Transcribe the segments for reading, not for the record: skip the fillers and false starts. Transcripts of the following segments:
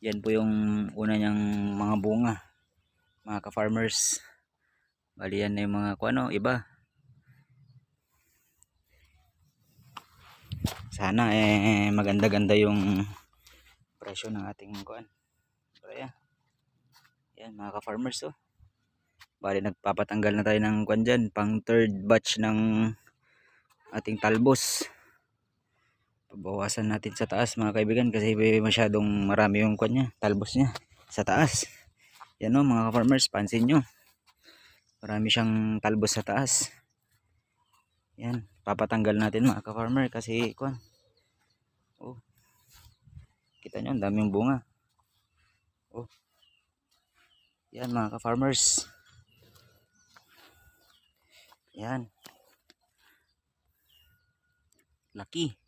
Yan po yung una niyang mga bunga, mga ka-farmers. Bali yan na yung mga kuano, iba. Sana maganda-ganda yung presyo ng ating kuan. Pero yan mga ka-farmers oh. Bali nagpapatanggal na tayo ng kuan dyan, pang third batch ng ating talbos. Pabawasan natin sa taas mga kaibigan kasi masyadong marami yung kuan niya, talbos niya sa taas. Yan oh mga ka-farmers, pansin nyo. Marami siyang talbos sa taas. Yan, papatanggal natin mga ka-farmer kasi kuan. Oh. Kita nyo, ang daming bunga. Oh. Yan mga ka-farmers. Yan. Laki.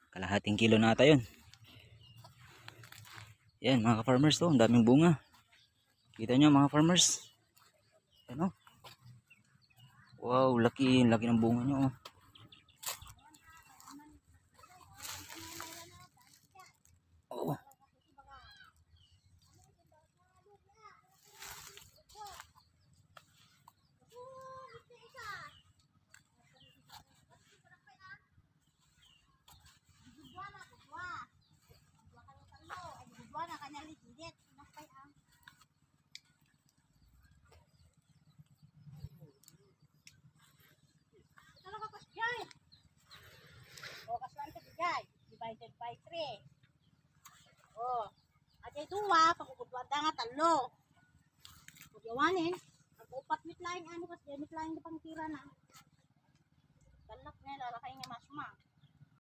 Kalahating kilo na ata yun. Yan mga ka-farmers to, ang daming bunga. Kita nyo mga farmers. Yan oh. Wow, laki ng bunga nyo oh. Oh. Divided by 3. Oh, ajay duwa pagkudwa nga talo. Pagyawanin, pag-upat mit laing ano kas mit laing pangtira na. Talak na lara kay nga masuma.